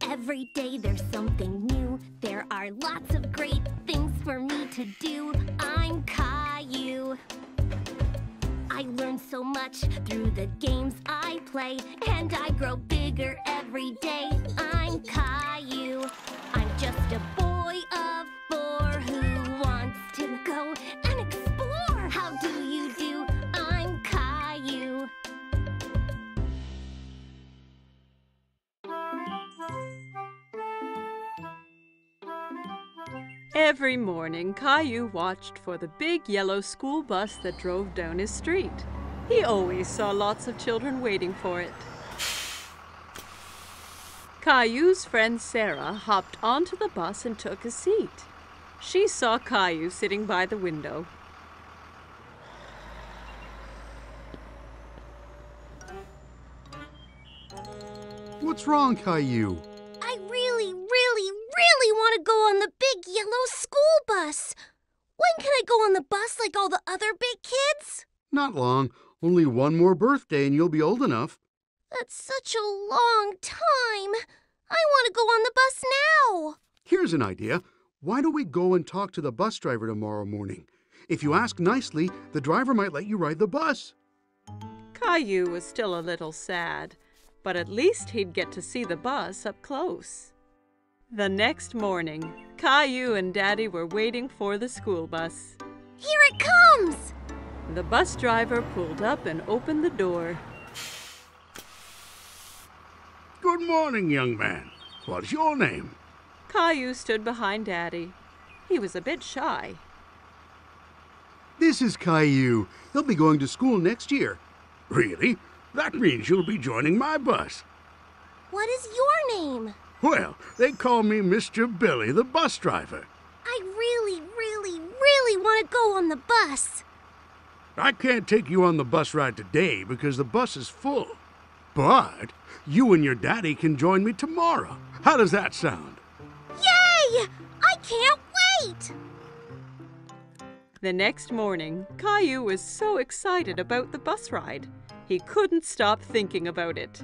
Every day there's something new. There are lots of great things for me to do. I'm Caillou. I learn so much through the games I play, and I grow bigger every day. I'm Caillou. I'm just a boy of 4 who wants to go and explore. How do you do? I'm Caillou. Every morning, Caillou watched for the big yellow school bus that drove down his street. He always saw lots of children waiting for it. Caillou's friend Sarah hopped onto the bus and took a seat. She saw Caillou sitting by the window. What's wrong, Caillou? I really want to go on the big yellow school bus. When can I go on the bus like all the other big kids? Not long. Only one more birthday and you'll be old enough. That's such a long time. I want to go on the bus now. Here's an idea. Why don't we go and talk to the bus driver tomorrow morning? If you ask nicely, the driver might let you ride the bus. Caillou was still a little sad, but at least he'd get to see the bus up close. The next morning, Caillou and Daddy were waiting for the school bus. Here it comes! The bus driver pulled up and opened the door. Good morning, young man. What's your name? Caillou stood behind Daddy. He was a bit shy. This is Caillou. He'll be going to school next year. Really? That means you'll be joining my bus. What is your name? Well, they call me Mr. Billy, the bus driver. I really want to go on the bus. I can't take you on the bus ride today because the bus is full. But you and your daddy can join me tomorrow. How does that sound? Yay! I can't wait! The next morning, Caillou was so excited about the bus ride. He couldn't stop thinking about it.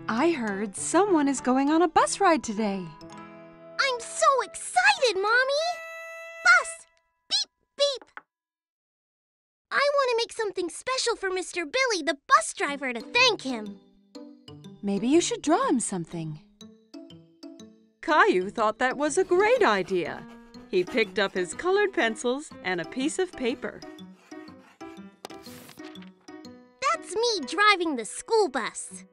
I heard someone is going on a bus ride today. I'm so excited, Mommy! Bus! Beep, beep! I want to make something special for Mr. Billy, the bus driver, to thank him. Maybe you should draw him something. Caillou thought that was a great idea. He picked up his colored pencils and a piece of paper. That's me driving the school bus.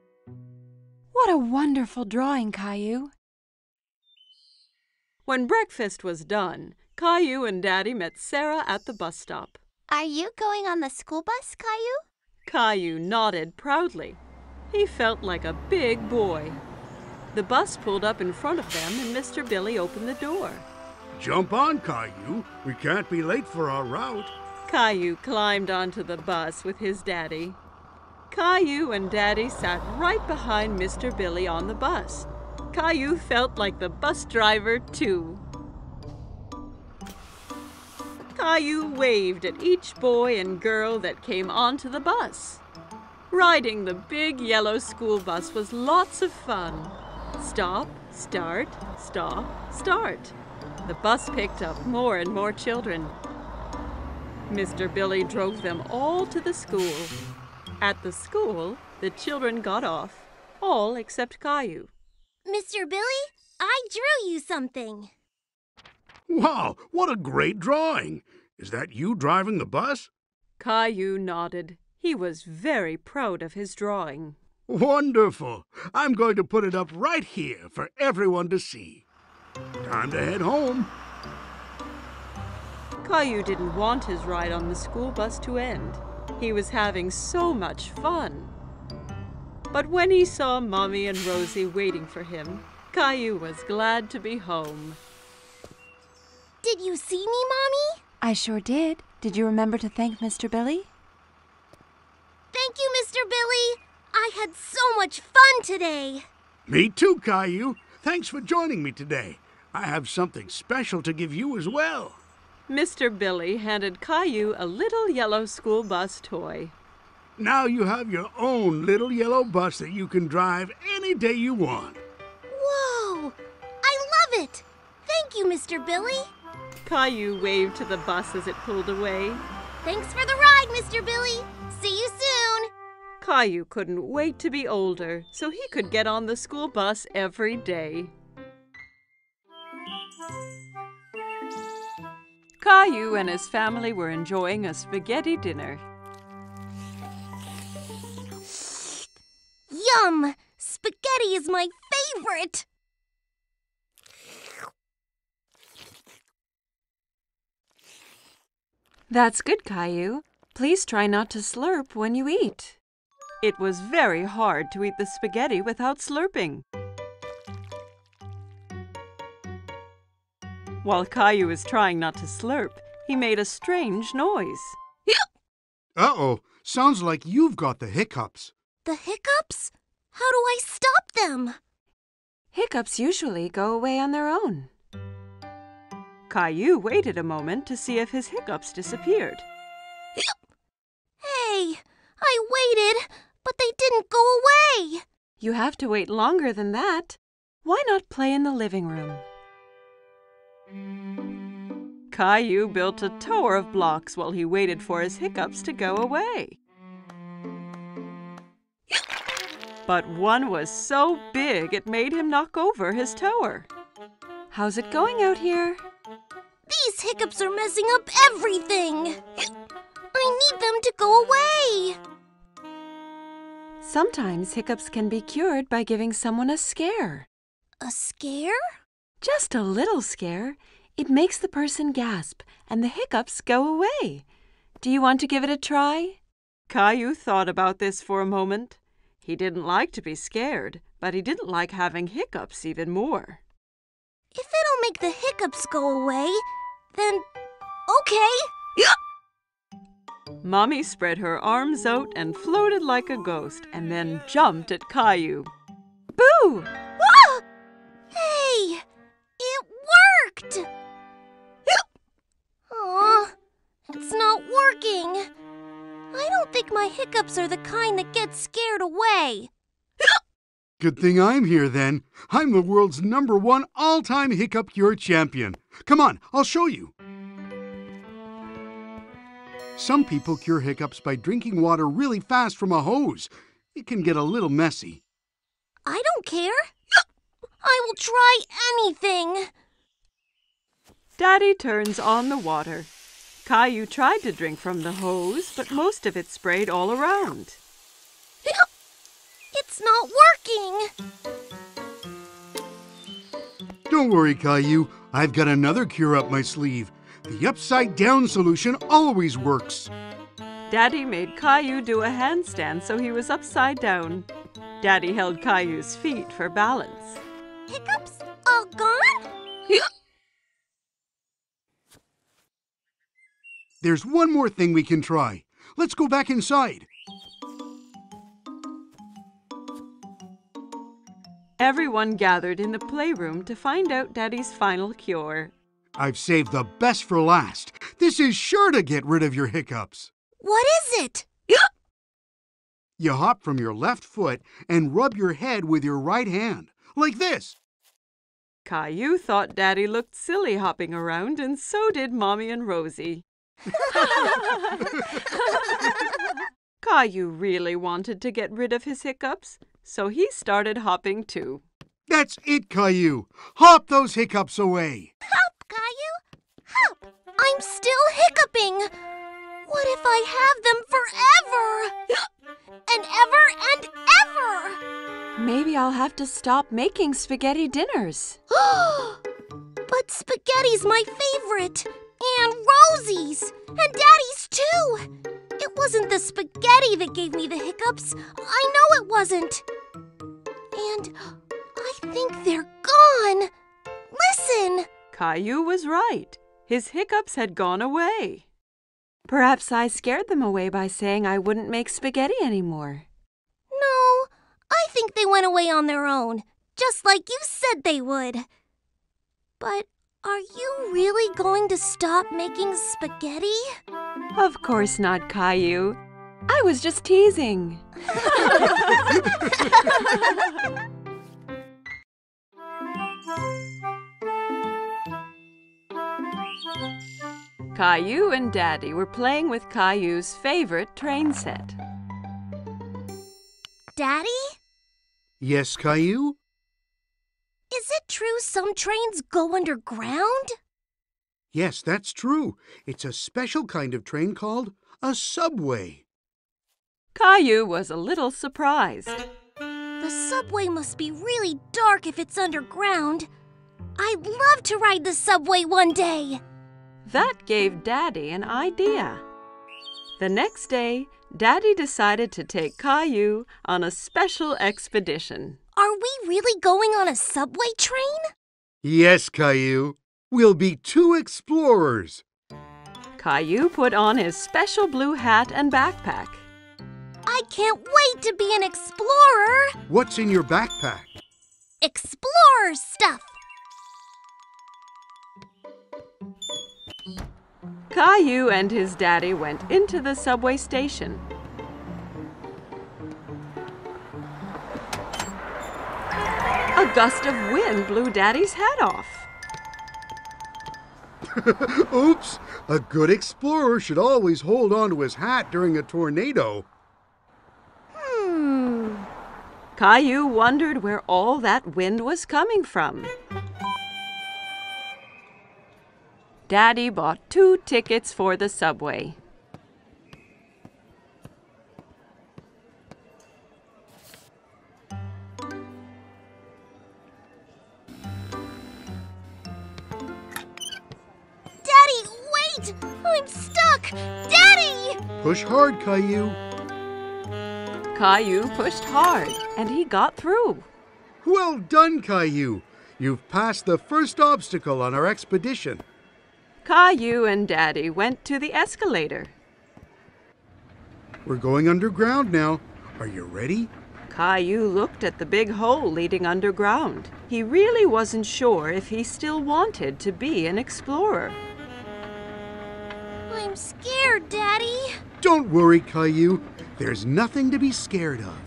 What a wonderful drawing, Caillou. When breakfast was done, Caillou and Daddy met Sarah at the bus stop. Are you going on the school bus, Caillou? Caillou nodded proudly. He felt like a big boy. The bus pulled up in front of them and Mr. Billy opened the door. Jump on, Caillou. We can't be late for our route. Caillou climbed onto the bus with his daddy. Caillou and Daddy sat right behind Mr. Billy on the bus. Caillou felt like the bus driver, too. Caillou waved at each boy and girl that came onto the bus. Riding the big yellow school bus was lots of fun. Stop, start, stop, start. The bus picked up more and more children. Mr. Billy drove them all to the school. At the school, the children got off, all except Caillou. Mr. Billy, I drew you something. Wow, what a great drawing. Is that you driving the bus? Caillou nodded. He was very proud of his drawing. Wonderful. I'm going to put it up right here for everyone to see. Time to head home. Caillou didn't want his ride on the school bus to end. He was having so much fun. But when he saw Mommy and Rosie waiting for him, Caillou was glad to be home. Did you see me, Mommy? I sure did. Did you remember to thank Mr. Billy? Thank you, Mr. Billy. I had so much fun today. Me too, Caillou. Thanks for joining me today. I have something special to give you as well. Mr. Billy handed Caillou a little yellow school bus toy. Now you have your own little yellow bus that you can drive any day you want. Whoa! I love it! Thank you, Mr. Billy. Caillou waved to the bus as it pulled away. Thanks for the ride, Mr. Billy. See you soon. Caillou couldn't wait to be older so he could get on the school bus every day. Caillou and his family were enjoying a spaghetti dinner. Yum! Spaghetti is my favorite! That's good, Caillou. Please try not to slurp when you eat. It was very hard to eat the spaghetti without slurping. While Caillou was trying not to slurp, he made a strange noise. Uh-oh, sounds like you've got the hiccups. The hiccups? How do I stop them? Hiccups usually go away on their own. Caillou waited a moment to see if his hiccups disappeared. Hey, I waited, but they didn't go away. You have to wait longer than that. Why not play in the living room? Caillou built a tower of blocks while he waited for his hiccups to go away. But one was so big it made him knock over his tower. How's it going out here? These hiccups are messing up everything. I need them to go away. Sometimes hiccups can be cured by giving someone a scare. A scare? Just a little scare. It makes the person gasp and the hiccups go away. Do you want to give it a try? Caillou thought about this for a moment. He didn't like to be scared, but he didn't like having hiccups even more. If it'll make the hiccups go away, then okay. Mommy spread her arms out and floated like a ghost and then jumped at Caillou. Boo! Ah! Hey, it worked! Aw, it's not working. I don't think my hiccups are the kind that get scared away. Good thing I'm here then. I'm the world's #1 all-time hiccup cure champion. Come on, I'll show you. Some people cure hiccups by drinking water really fast from a hose. It can get a little messy. I don't care. I will try anything. Daddy turns on the water. Caillou tried to drink from the hose, but most of it sprayed all around. It's not working. Don't worry, Caillou. I've got another cure up my sleeve. The upside-down solution always works. Daddy made Caillou do a handstand so he was upside down. Daddy held Caillou's feet for balance. Hiccups all gone? There's one more thing we can try. Let's go back inside. Everyone gathered in the playroom to find out Daddy's final cure. I've saved the best for last. This is sure to get rid of your hiccups. What is it? You hop from your left foot and rub your head with your right hand, like this. Caillou thought Daddy looked silly hopping around, and so did Mommy and Rosie. Caillou really wanted to get rid of his hiccups, so he started hopping too. That's it, Caillou. Hop those hiccups away. Hop, Caillou. Hop. I'm still hiccuping. What if I have them forever? And ever and ever? Maybe I'll have to stop making spaghetti dinners. But spaghetti's my favorite. And Rosie's. And Daddy's too. It wasn't the spaghetti that gave me the hiccups. I know it wasn't. And I think they're gone. Listen. Caillou was right. His hiccups had gone away. Perhaps I scared them away by saying I wouldn't make spaghetti anymore. No, I think they went away on their own, just like you said they would. But are you really going to stop making spaghetti? Of course not, Caillou. I was just teasing. Caillou and Daddy were playing with Caillou's favorite train set. Daddy? Yes, Caillou? Is it true some trains go underground? Yes, that's true. It's a special kind of train called a subway. Caillou was a little surprised. The subway must be really dark if it's underground. I'd love to ride the subway one day. That gave Daddy an idea. The next day, Daddy decided to take Caillou on a special expedition. Are we really going on a subway train? Yes, Caillou. We'll be 2 explorers. Caillou put on his special blue hat and backpack. I can't wait to be an explorer. What's in your backpack? Explorer stuff. Caillou and his daddy went into the subway station. A gust of wind blew Daddy's hat off. Oops! A good explorer should always hold on to his hat during a tornado. Caillou wondered where all that wind was coming from. Daddy bought 2 tickets for the subway. Daddy, wait! I'm stuck! Daddy! Push hard, Caillou. Caillou pushed hard, and he got through. Well done, Caillou. You've passed the first obstacle on our expedition. Caillou and Daddy went to the escalator. We're going underground now. Are you ready? Caillou looked at the big hole leading underground. He really wasn't sure if he still wanted to be an explorer. I'm scared, Daddy. Don't worry, Caillou. There's nothing to be scared of.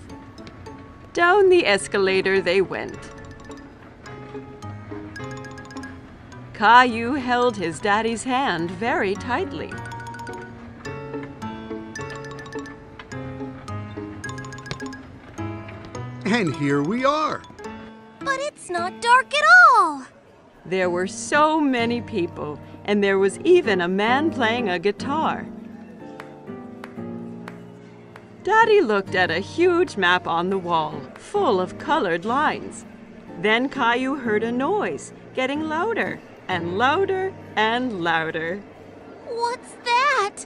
Down the escalator they went. Caillou held his daddy's hand very tightly. And here we are. But it's not dark at all. There were so many people, and there was even a man playing a guitar. Daddy looked at a huge map on the wall, full of colored lines. Then Caillou heard a noise, getting louder and louder and louder. What's that?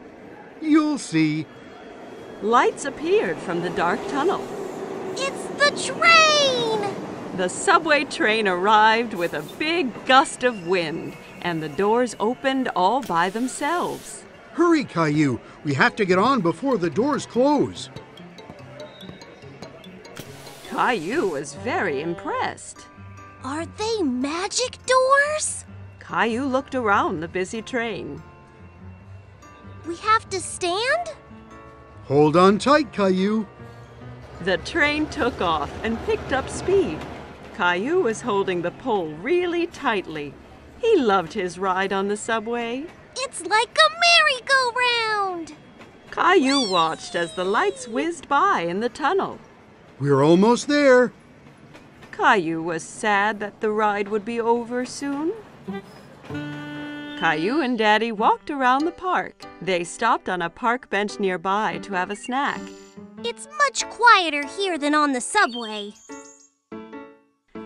You'll see. Lights appeared from the dark tunnel. It's the train! The subway train arrived with a big gust of wind, and the doors opened all by themselves. Hurry, Caillou. We have to get on before the doors close. Caillou was very impressed. Are they magic doors? Caillou looked around the busy train. We have to stand? Hold on tight, Caillou. The train took off and picked up speed. Caillou was holding the pole really tightly. He loved his ride on the subway. It's like a merry-go-round! Caillou watched as the lights whizzed by in the tunnel. We're almost there. Caillou was sad that the ride would be over soon. Caillou and Daddy walked around the park. They stopped on a park bench nearby to have a snack. It's much quieter here than on the subway.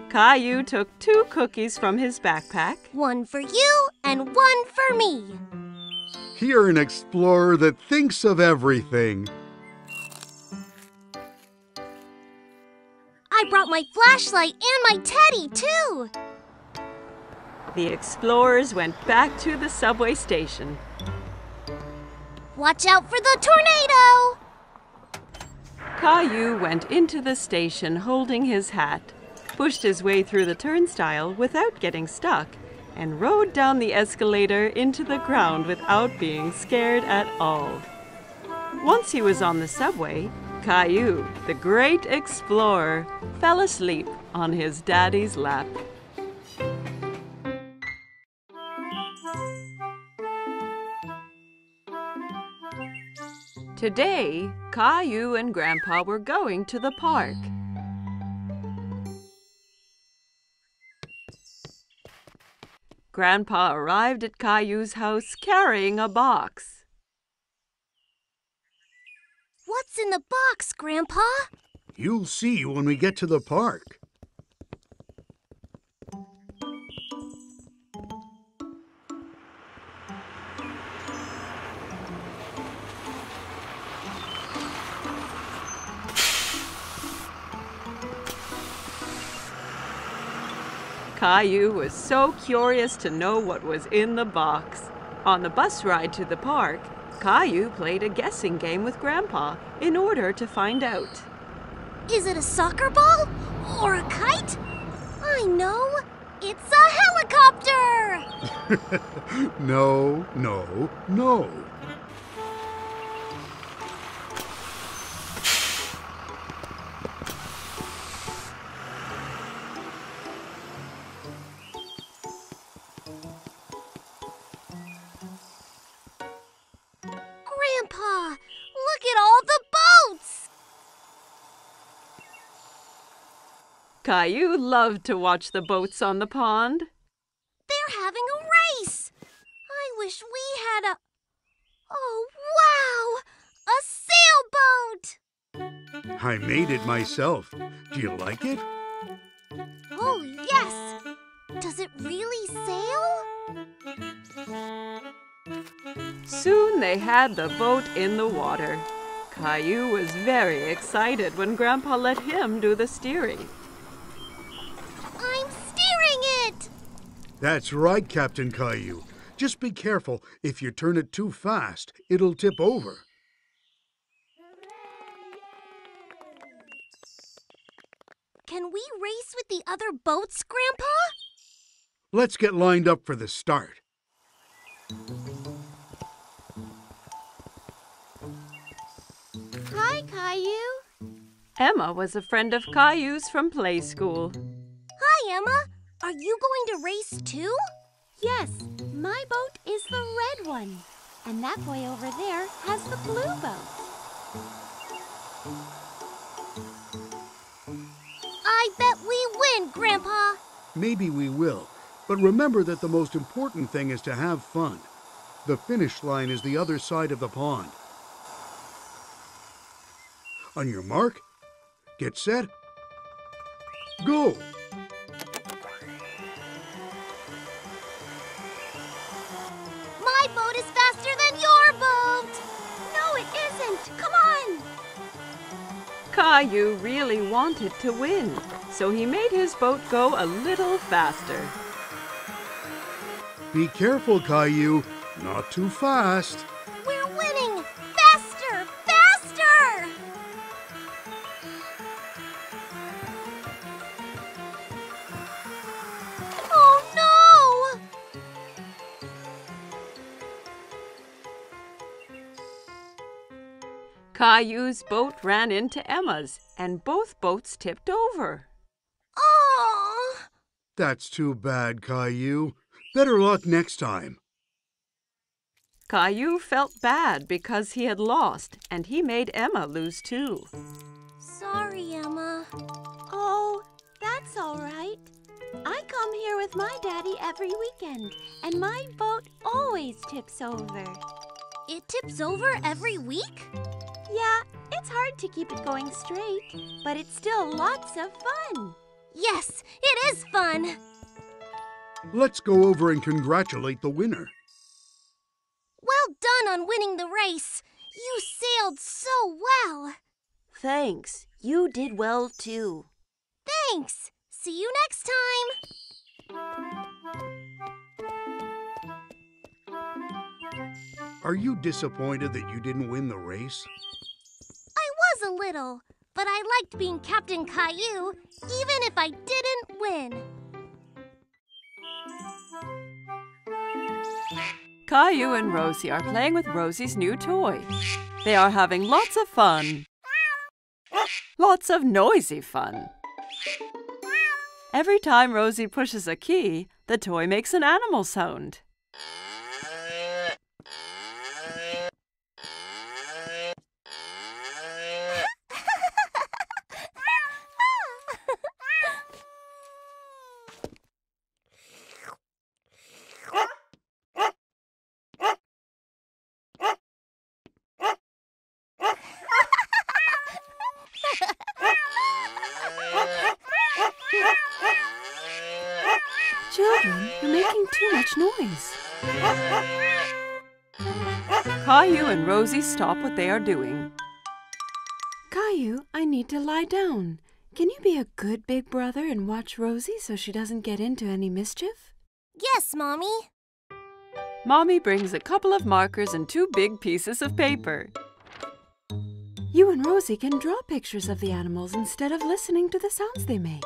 Caillou took 2 cookies from his backpack. One for you and one for me. You're an explorer that thinks of everything. I brought my flashlight and my teddy, too. The explorers went back to the subway station. Watch out for the tornado! Caillou went into the station holding his hat, pushed his way through the turnstile without getting stuck, and rode down the escalator into the ground without being scared at all. Once he was on the subway, Caillou, the great explorer, fell asleep on his daddy's lap. Today, Caillou and Grandpa were going to the park. Grandpa arrived at Caillou's house carrying a box. What's in the box, Grandpa? You'll see when we get to the park. Caillou was so curious to know what was in the box. On the bus ride to the park, Caillou played a guessing game with Grandpa in order to find out. Is it a soccer ball or a kite? I know. It's a helicopter! No, no, no. Grandpa, look at all the boats! Caillou loved to watch the boats on the pond. They're having a race! I wish we had a... Oh, wow! A sailboat! I made it myself. Do you like it? Oh, yes! Does it really sail? Soon they had the boat in the water. Caillou was very excited when Grandpa let him do the steering. I'm steering it! That's right, Captain Caillou. Just be careful. If you turn it too fast, it'll tip over. Can we race with the other boats, Grandpa? Let's get lined up for the start. Hi, Caillou. Emma was a friend of Caillou's from play school. Hi, Emma. Are you going to race too? Yes, my boat is the red one. And that boy over there has the blue boat. I bet we win, Grandpa. Maybe we will. But remember that the most important thing is to have fun. The finish line is the other side of the pond. On your mark, get set, go! My boat is faster than your boat! No, it isn't! Come on! Caillou really wanted to win, so he made his boat go a little faster. Be careful, Caillou. Not too fast. We're winning! Faster! Faster! Oh, no! Caillou's boat ran into Emma's, and both boats tipped over. Oh! That's too bad, Caillou. Better luck next time. Caillou felt bad because he had lost, and he made Emma lose too. Sorry, Emma. Oh, that's all right. I come here with my daddy every weekend, and my boat always tips over. It tips over every week? Yeah, it's hard to keep it going straight, but it's still lots of fun. Yes, it is fun. Let's go over and congratulate the winner. Well done on winning the race. You sailed so well. Thanks. You did well, too. Thanks. See you next time. Are you disappointed that you didn't win the race? I was a little, but I liked being Captain Caillou, even if I didn't win. Caillou and Rosie are playing with Rosie's new toy. They are having lots of fun. Lots of noisy fun. Every time Rosie pushes a key, the toy makes an animal sound. Children, you're making too much noise. Caillou and Rosie stop what they are doing. Caillou, I need to lie down. Can you be a good big brother and watch Rosie so she doesn't get into any mischief? Yes, Mommy. Mommy brings a couple of markers and 2 big pieces of paper. You and Rosie can draw pictures of the animals instead of listening to the sounds they make.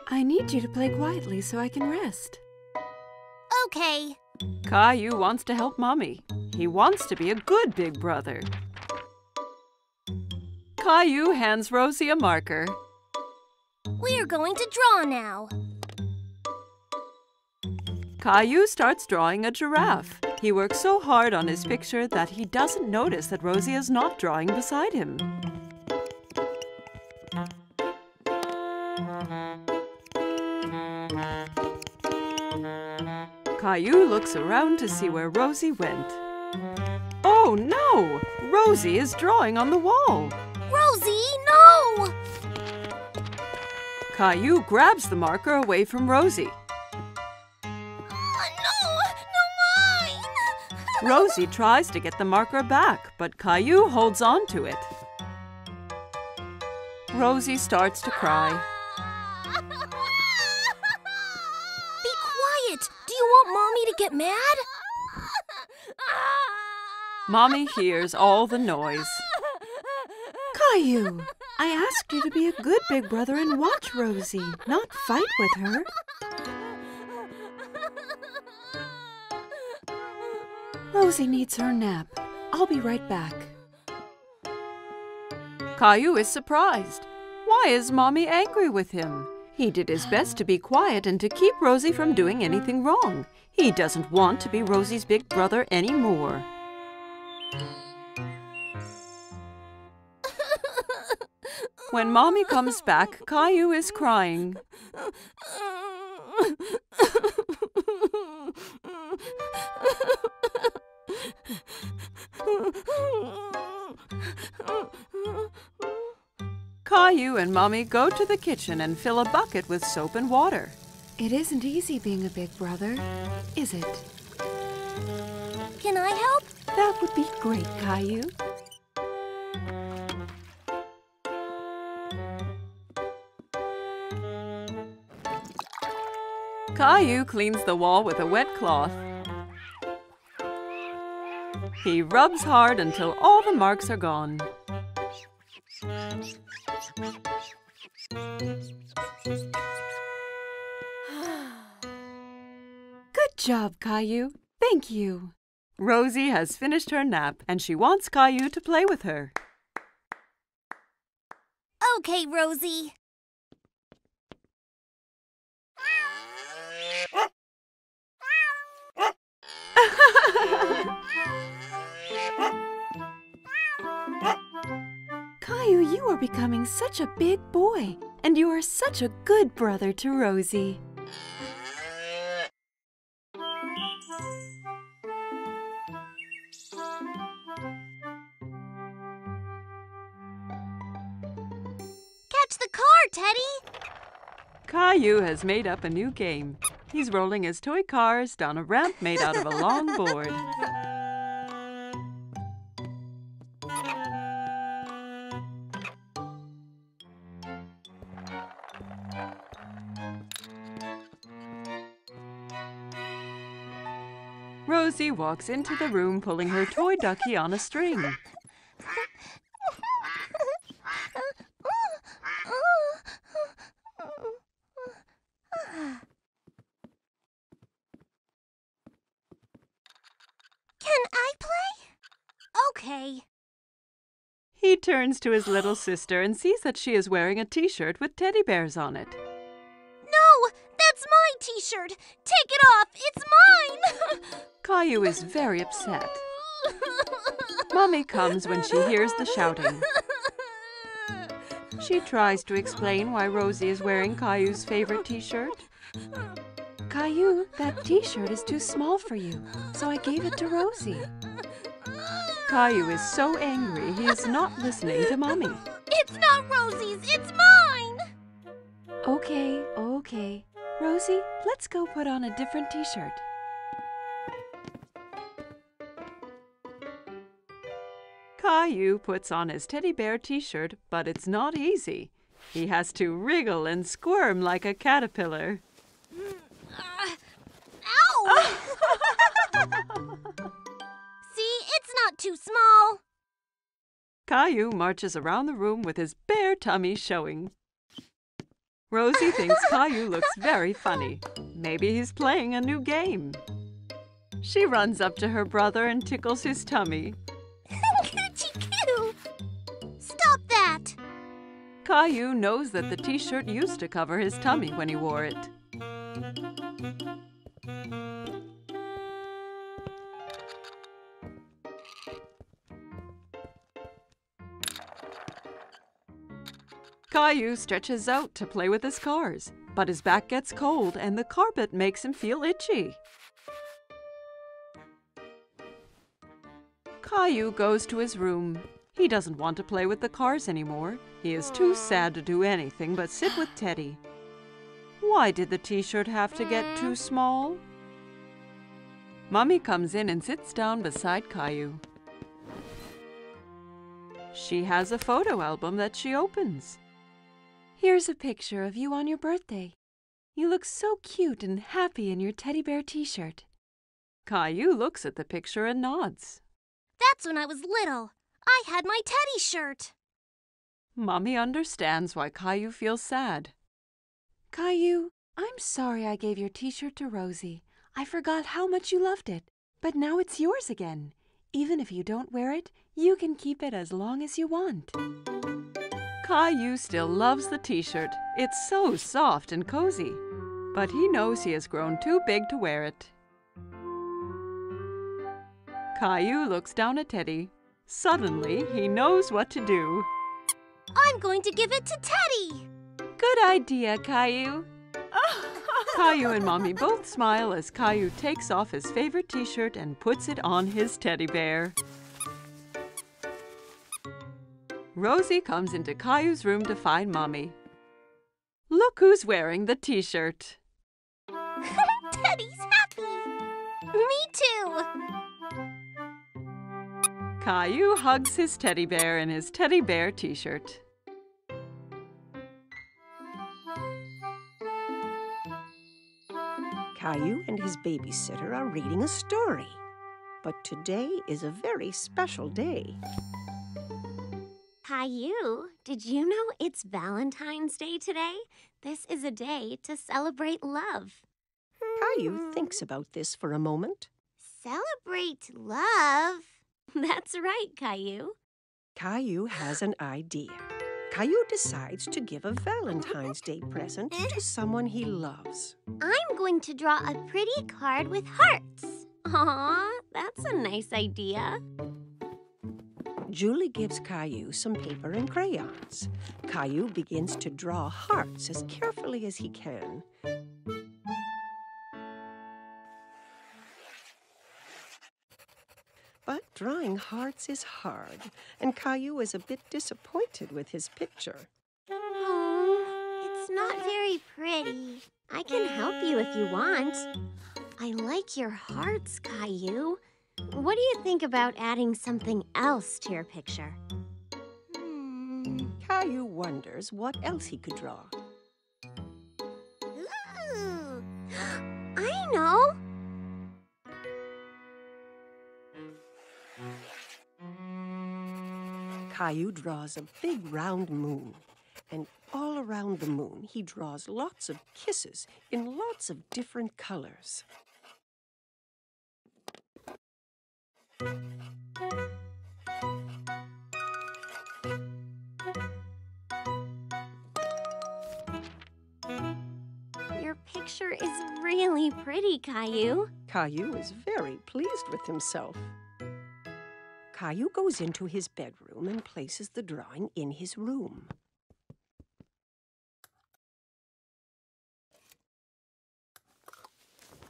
I need you to play quietly so I can rest. Okay. Caillou wants to help Mommy. He wants to be a good big brother. Caillou hands Rosie a marker. We're going to draw now. Caillou starts drawing a giraffe. He works so hard on his picture that he doesn't notice that Rosie is not drawing beside him. Caillou looks around to see where Rosie went. Oh no! Rosie is drawing on the wall. Rosie, no! Caillou grabs the marker away from Rosie. No mine! Rosie tries to get the marker back, but Caillou holds on to it. Rosie starts to cry. Be quiet! Do you want Mommy to get mad? Mommy hears all the noise. Caillou, I asked you to be a good big brother and watch Rosie, not fight with her. Rosie needs her nap. I'll be right back. Caillou is surprised. Why is Mommy angry with him? He did his best to be quiet and to keep Rosie from doing anything wrong. He doesn't want to be Rosie's big brother anymore. When Mommy comes back, Caillou is crying. Caillou and Mommy go to the kitchen and fill a bucket with soap and water. It isn't easy being a big brother, is it? Can I help? That would be great, Caillou. Caillou cleans the wall with a wet cloth. He rubs hard until all the marks are gone. Good job, Caillou. Thank you. Rosie has finished her nap and she wants Caillou to play with her. Okay, Rosie. Caillou, you are becoming such a big boy, and you are such a good brother to Rosie. Catch the car, Teddy! Caillou has made up a new game. He's rolling his toy cars down a ramp made out of a long board. Rosie walks into the room pulling her toy ducky on a string. Can I play? He turns to his little sister and sees that she is wearing a t-shirt with teddy bears on it. No, that's my t-shirt. Take it off. It's mine. Caillou is very upset. Mommy comes when she hears the shouting. She tries to explain why Rosie is wearing Caillou's favorite t-shirt. Caillou, that t-shirt is too small for you, so I gave it to Rosie. Caillou is so angry he is not listening to Mommy. It's not Rosie's. It's mine. Okay. Rosie, let's go put on a different t-shirt. Caillou puts on his teddy bear t-shirt, but it's not easy. He has to wriggle and squirm like a caterpillar. Ow! See, it's not too small. Caillou marches around the room with his bare tummy showing. Rosie thinks Caillou looks very funny. Maybe he's playing a new game. She runs up to her brother and tickles his tummy. Coochie-coo! Stop that! Caillou knows that the t-shirt used to cover his tummy when he wore it. Caillou stretches out to play with his cars, but his back gets cold and the carpet makes him feel itchy. Caillou goes to his room. He doesn't want to play with the cars anymore. He is too sad to do anything but sit with Teddy. Why did the t-shirt have to get too small? Mommy comes in and sits down beside Caillou. She has a photo album that she opens. Here's a picture of you on your birthday. You look so cute and happy in your teddy bear t-shirt. Caillou looks at the picture and nods. That's when I was little. I had my teddy shirt. Mommy understands why Caillou feels sad. Caillou, I'm sorry I gave your t-shirt to Rosie. I forgot how much you loved it, but now it's yours again. Even if you don't wear it, you can keep it as long as you want. Caillou still loves the t-shirt. It's so soft and cozy. But he knows he has grown too big to wear it. Caillou looks down at Teddy. Suddenly, he knows what to do. I'm going to give it to Teddy. Good idea, Caillou. Caillou and Mommy both smile as Caillou takes off his favorite t-shirt and puts it on his teddy bear. Rosie comes into Caillou's room to find Mommy. Look who's wearing the t-shirt. Teddy's happy. Me too. Caillou hugs his teddy bear in his teddy bear t-shirt. Caillou and his babysitter are reading a story. But today is a very special day. Caillou, did you know it's Valentine's Day today? This is a day to celebrate love. Caillou thinks about this for a moment. Celebrate love? That's right, Caillou. Caillou has an idea. Caillou decides to give a Valentine's Day present to someone he loves. I'm going to draw a pretty card with hearts. Aw, that's a nice idea. Julie gives Caillou some paper and crayons. Caillou begins to draw hearts as carefully as he can. But drawing hearts is hard, and Caillou is a bit disappointed with his picture. Oh, it's not very pretty. I can help you if you want. I like your hearts, Caillou. What do you think about adding something else to your picture? Caillou wonders what else he could draw. Ooh, I know. Caillou draws a big round moon, and all around the moon he draws lots of kisses in lots of different colors. picture is really pretty, Caillou. Caillou is very pleased with himself. Caillou goes into his bedroom and places the drawing in his room.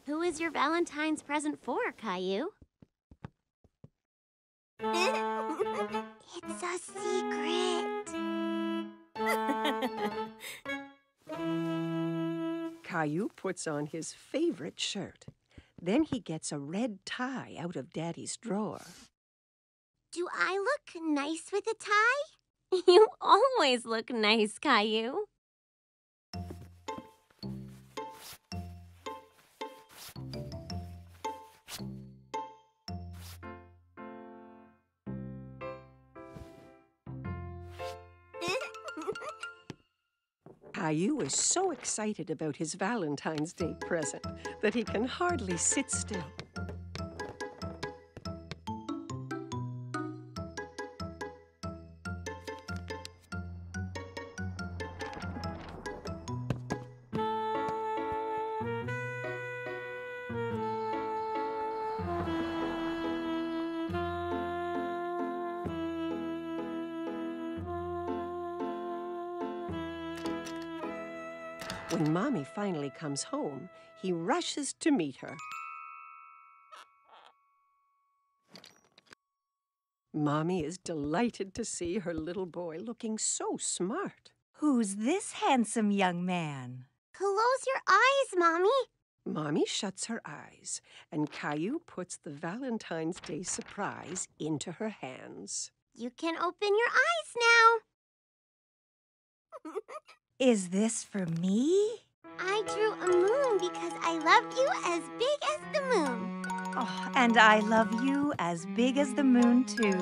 Who is your Valentine's present for, Caillou? It's a secret. Caillou puts on his favorite shirt. Then he gets a red tie out of Daddy's drawer. Do I look nice with a tie? You always look nice, Caillou. Caillou is so excited about his Valentine's Day present that he can hardly sit still. When Mommy finally comes home, he rushes to meet her. Mommy is delighted to see her little boy looking so smart. Who's this handsome young man? Close your eyes, Mommy. Mommy shuts her eyes, and Caillou puts the Valentine's Day surprise into her hands. You can open your eyes now. Is this for me? I drew a moon because I love you as big as the moon. Oh, and I love you as big as the moon, too.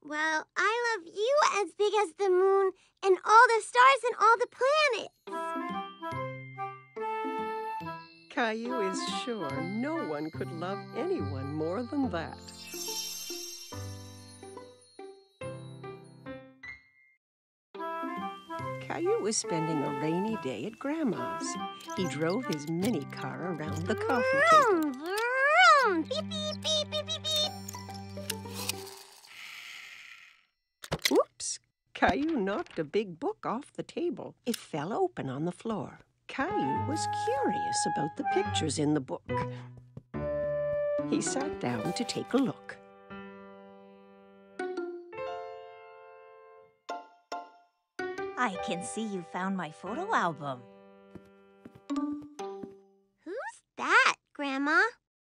Well, I love you as big as the moon and all the stars and all the planets. Caillou is sure no one could love anyone more than that. Caillou was spending a rainy day at Grandma's. He drove his mini car around the coffee table. Vroom, vroom. Beep, beep, beep, beep, beep, beep. Whoops! Caillou knocked a big book off the table. It fell open on the floor. Caillou was curious about the pictures in the book. He sat down to take a look. I can see you found my photo album. Who's that, Grandma?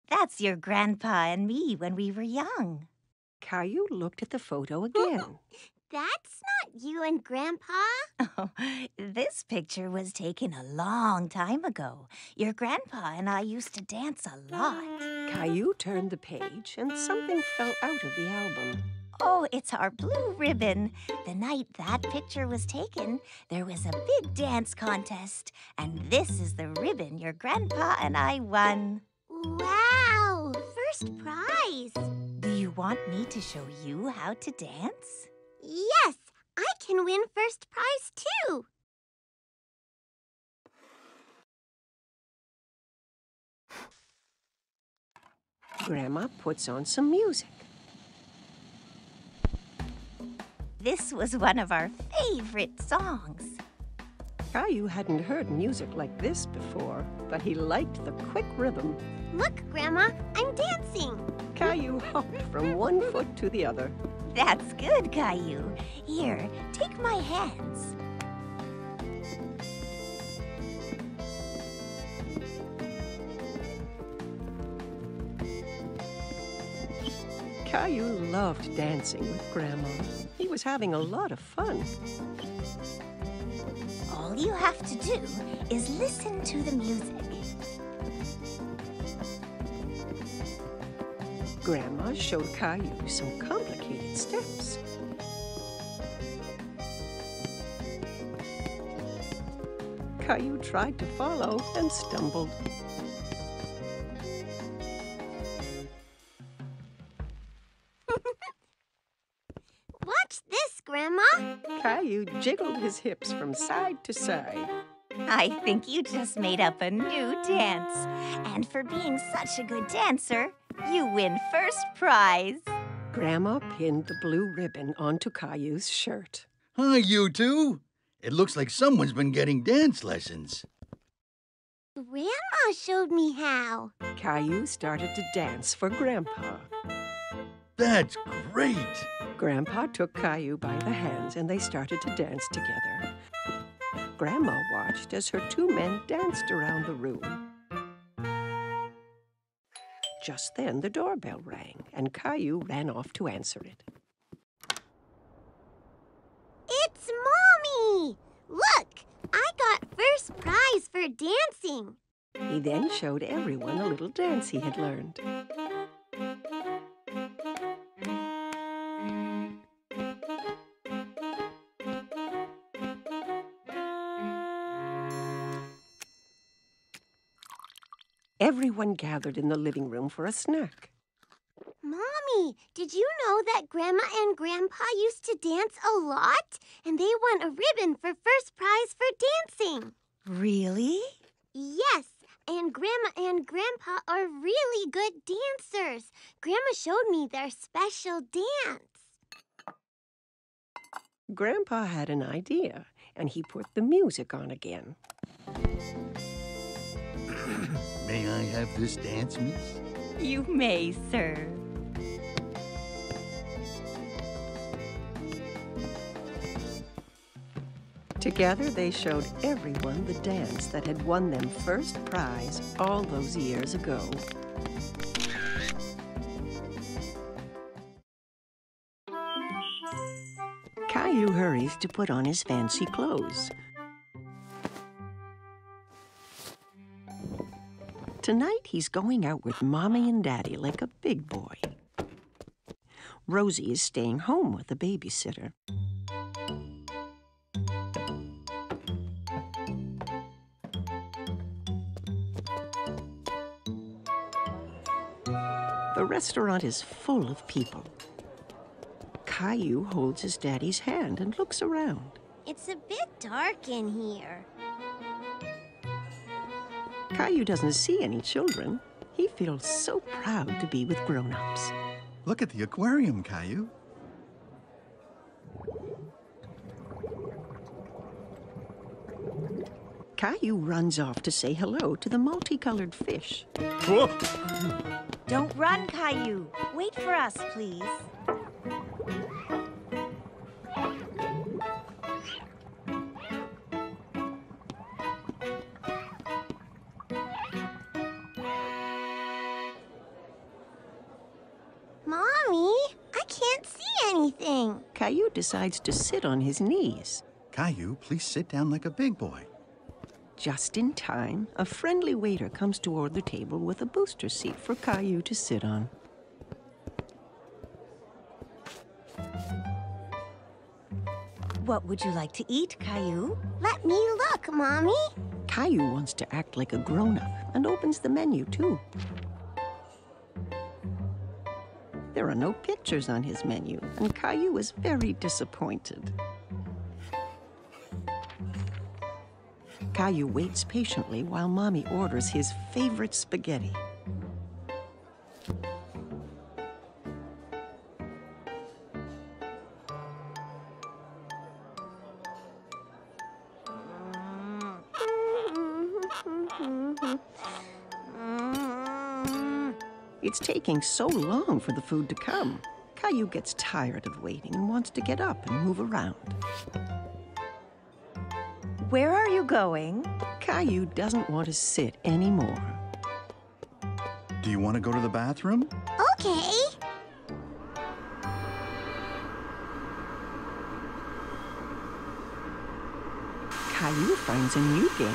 That's your grandpa and me when we were young. Caillou looked at the photo again. That's not you and Grandpa. Oh, this picture was taken a long time ago. Your grandpa and I used to dance a lot. Caillou turned the page and something fell out of the album. Oh, it's our blue ribbon. The night that picture was taken, there was a big dance contest. And this is the ribbon your grandpa and I won. Wow, first prize. Do you want me to show you how to dance? Yes, I can win first prize too. Grandma puts on some music. This was one of our favorite songs. Caillou hadn't heard music like this before, but he liked the quick rhythm. Look, Grandma, I'm dancing. Caillou hopped from one foot to the other. That's good, Caillou. Here, take my hands. Caillou loved dancing with Grandma. He was having a lot of fun. All you have to do is listen to the music. Grandma showed Caillou some complicated steps. Caillou tried to follow and stumbled. Caillou jiggled his hips from side to side. I think you just made up a new dance. And for being such a good dancer, you win first prize. Grandma pinned the blue ribbon onto Caillou's shirt. Hi, you two. It looks like someone's been getting dance lessons. Grandma showed me how. Caillou started to dance for Grandpa. That's great. Grandpa took Caillou by the hands and they started to dance together. Grandma watched as her two men danced around the room. Just then the doorbell rang and Caillou ran off to answer it. It's Mommy! Look, I got first prize for dancing. He then showed everyone a little dance he had learned. Everyone gathered in the living room for a snack. Mommy, did you know that Grandma and Grandpa used to dance a lot? And they won a ribbon for first prize for dancing. Really? Yes, and Grandma and Grandpa are really good dancers. Grandma showed me their special dance. Grandpa had an idea, and he put the music on again. May I have this dance, miss? You may, sir. Together, they showed everyone the dance that had won them first prize all those years ago. Caillou hurries to put on his fancy clothes. Tonight, he's going out with Mommy and Daddy like a big boy. Rosie is staying home with a babysitter. The restaurant is full of people. Caillou holds his daddy's hand and looks around. It's a bit dark in here. Caillou doesn't see any children. He feels so proud to be with grown-ups. Look at the aquarium, Caillou. Caillou runs off to say hello to the multicolored fish. Don't run, Caillou. Wait for us, please. Mommy, I can't see anything. Caillou decides to sit on his knees. Caillou, please sit down like a big boy. Just in time, a friendly waiter comes toward the table with a booster seat for Caillou to sit on. What would you like to eat, Caillou? Let me look, Mommy. Caillou wants to act like a grown-up and opens the menu, too. There are no pictures on his menu, and Caillou is very disappointed. Caillou waits patiently while Mommy orders his favorite spaghetti. It's taking so long for the food to come. Caillou gets tired of waiting and wants to get up and move around. Where are you going? Caillou doesn't want to sit anymore. Do you want to go to the bathroom? Okay. Caillou finds a new game.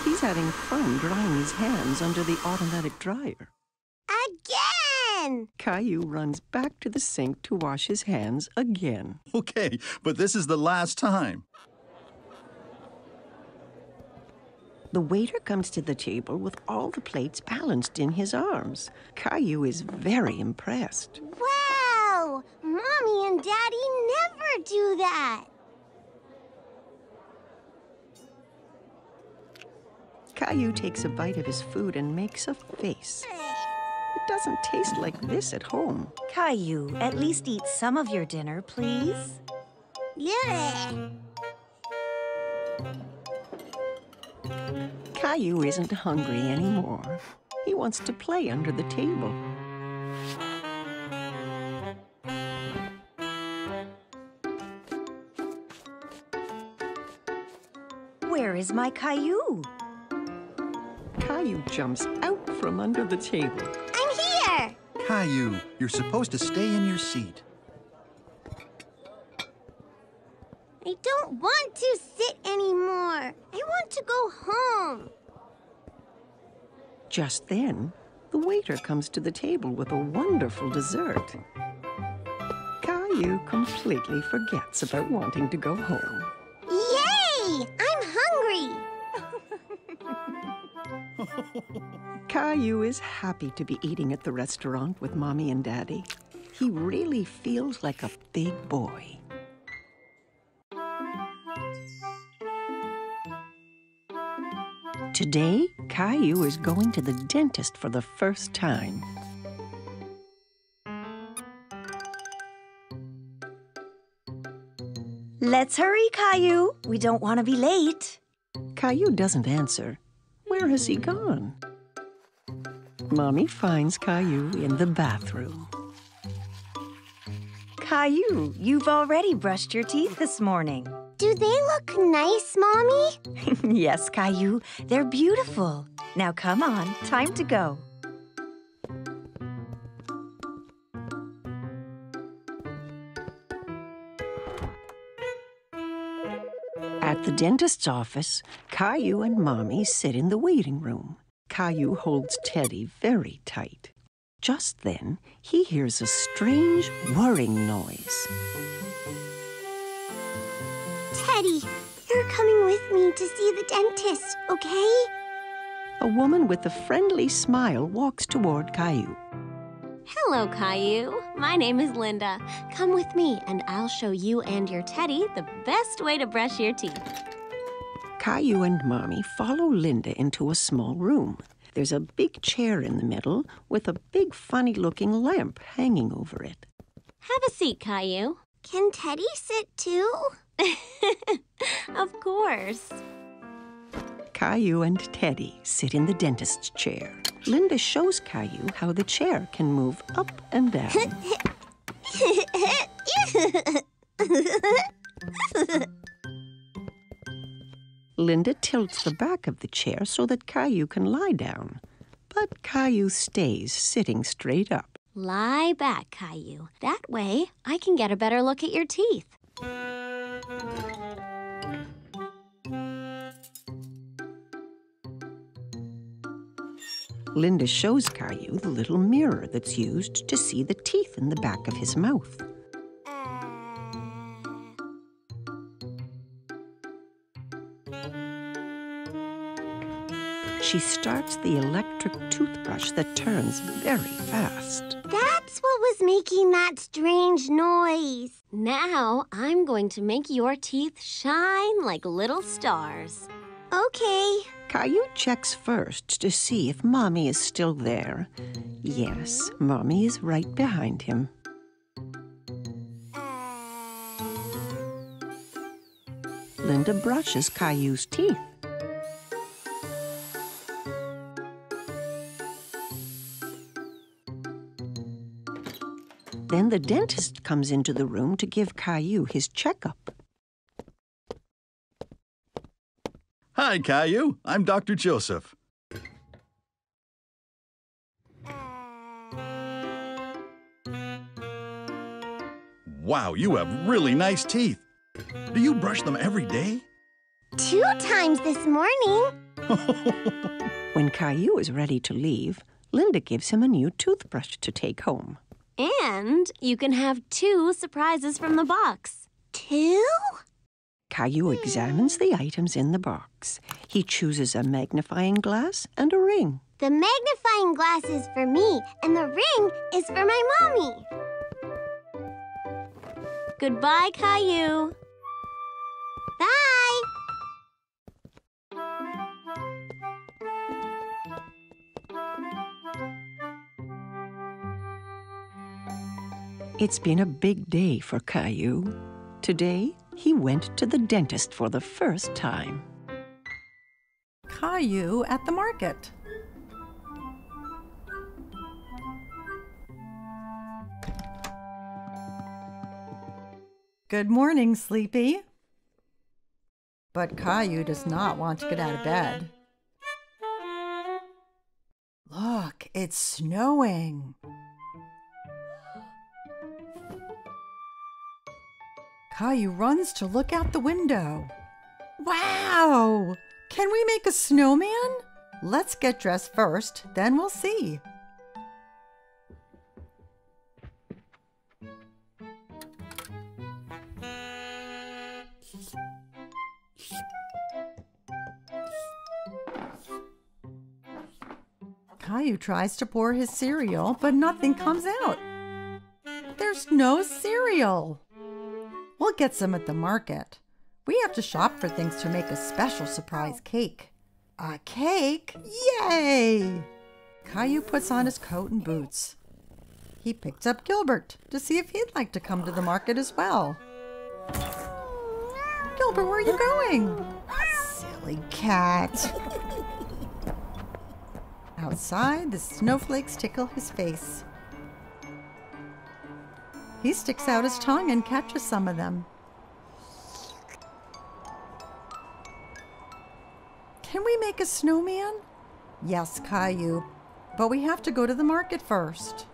He's having fun drying his hands under the automatic dryer. Again! Caillou runs back to the sink to wash his hands again. Okay, but this is the last time. The waiter comes to the table with all the plates balanced in his arms. Caillou is very impressed. Wow! Mommy and Daddy never do that. Caillou takes a bite of his food and makes a face. It doesn't taste like this at home. Caillou, at least eat some of your dinner, please. Yeah. Caillou isn't hungry anymore. He wants to play under the table. Where is my Caillou? Caillou jumps out from under the table. I'm here. Caillou, you're supposed to stay in your seat. I don't want to sit anymore. I want to go home. Just then, the waiter comes to the table with a wonderful dessert. Caillou completely forgets about wanting to go home. Yay! I'm hungry. Caillou is happy to be eating at the restaurant with Mommy and Daddy. He really feels like a big boy. Today, Caillou is going to the dentist for the first time. Let's hurry, Caillou. We don't want to be late. Caillou doesn't answer. Where has he gone? Mommy finds Caillou in the bathroom. Caillou, you've already brushed your teeth this morning. Do they look nice, Mommy? Yes, Caillou, they're beautiful. Now come on, time to go. At the dentist's office, Caillou and Mommy sit in the waiting room. Caillou holds Teddy very tight. Just then, he hears a strange whirring noise. Teddy, you're coming with me to see the dentist, okay? A woman with a friendly smile walks toward Caillou. Hello, Caillou. My name is Linda. Come with me, and I'll show you and your Teddy the best way to brush your teeth. Caillou and Mommy follow Linda into a small room. There's a big chair in the middle with a big funny-looking lamp hanging over it. Have a seat, Caillou. Can Teddy sit too? Of course. Caillou and Teddy sit in the dentist's chair. Linda shows Caillou how the chair can move up and down. Linda tilts the back of the chair so that Caillou can lie down. But Caillou stays sitting straight up. Lie back, Caillou. That way, I can get a better look at your teeth. Linda shows Caillou the little mirror that's used to see the teeth in the back of his mouth. She starts the electric toothbrush that turns very fast. That's what was making that strange noise. Now, I'm going to make your teeth shine like little stars. Okay. Caillou checks first to see if Mommy is still there. Yes, Mommy is right behind him. Linda brushes Caillou's teeth. Then the dentist comes into the room to give Caillou his checkup. Hi, Caillou. I'm Dr. Joseph. Wow, you have really nice teeth. Do you brush them every day? 2 times this morning. When Caillou is ready to leave, Linda gives him a new toothbrush to take home. And you can have 2 surprises from the box. 2? Caillou examines the items in the box. He chooses a magnifying glass and a ring. The magnifying glass is for me, and the ring is for my mommy. Goodbye, Caillou. Bye. It's been a big day for Caillou. Today, he went to the dentist for the first time. Caillou at the market. Good morning, Sleepy. But Caillou does not want to get out of bed. Look, it's snowing. Caillou runs to look out the window. Wow! Can we make a snowman? Let's get dressed first, then we'll see. Caillou tries to pour his cereal, but nothing comes out. There's no cereal. We'll get some at the market. We have to shop for things to make a special surprise cake. A cake? Yay! Caillou puts on his coat and boots. He picked up Gilbert to see if he'd like to come to the market as well. Gilbert, where are you going? Silly cat. Outside, the snowflakes tickle his face. He sticks out his tongue and catches some of them. Can we make a snowman? Yes, Caillou, but we have to go to the market first.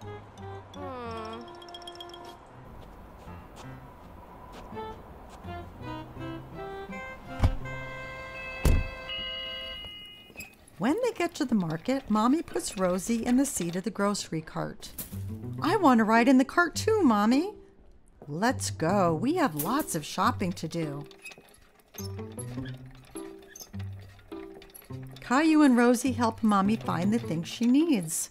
When they get to the market, Mommy puts Rosie in the seat of the grocery cart. I want to ride in the cart too, Mommy. Let's go. We have lots of shopping to do. Caillou and Rosie help Mommy find the things she needs.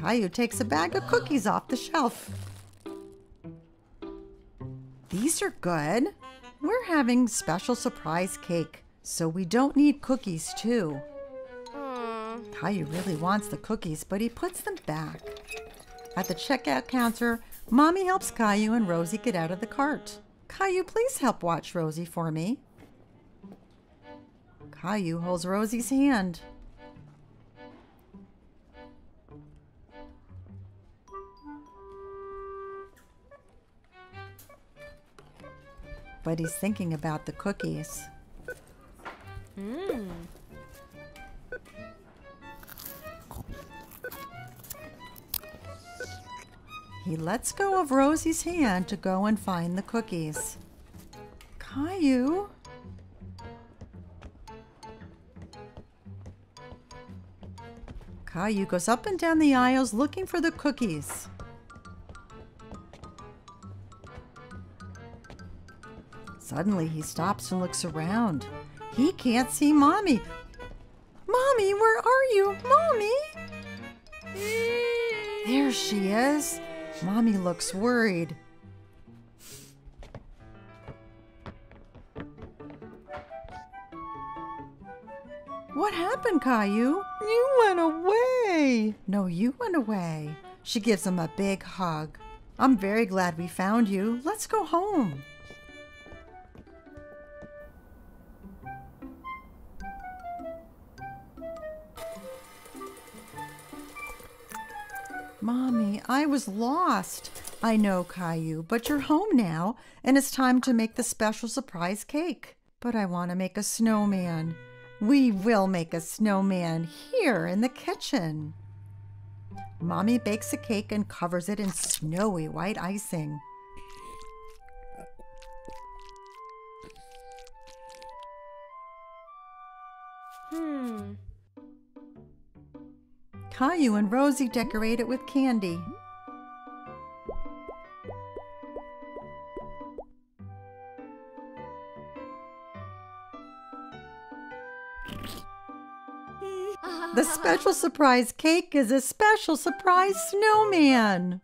Caillou takes a bag of cookies off the shelf. These are good. We're having special surprise cake, so we don't need cookies too. Caillou really wants the cookies, but he puts them back. At the checkout counter, Mommy helps Caillou and Rosie get out of the cart. Caillou, please help watch Rosie for me. Caillou holds Rosie's hand. But he's thinking about the cookies. He lets go of Rosie's hand to go and find the cookies. Caillou? Caillou goes up and down the aisles looking for the cookies. Suddenly he stops and looks around. He can't see Mommy. Mommy, where are you? Mommy? There she is. Mommy looks worried. What happened, Caillou? You went away. No, you went away. She gives him a big hug. I'm very glad we found you. Let's go home. Mommy, I was lost. I know, Caillou, but you're home now, and it's time to make the special surprise cake. But I want to make a snowman. We will make a snowman here in the kitchen. Mommy bakes a cake and covers it in snowy white icing. Caillou and Rosie decorate it with candy. The special surprise cake is a special surprise snowman.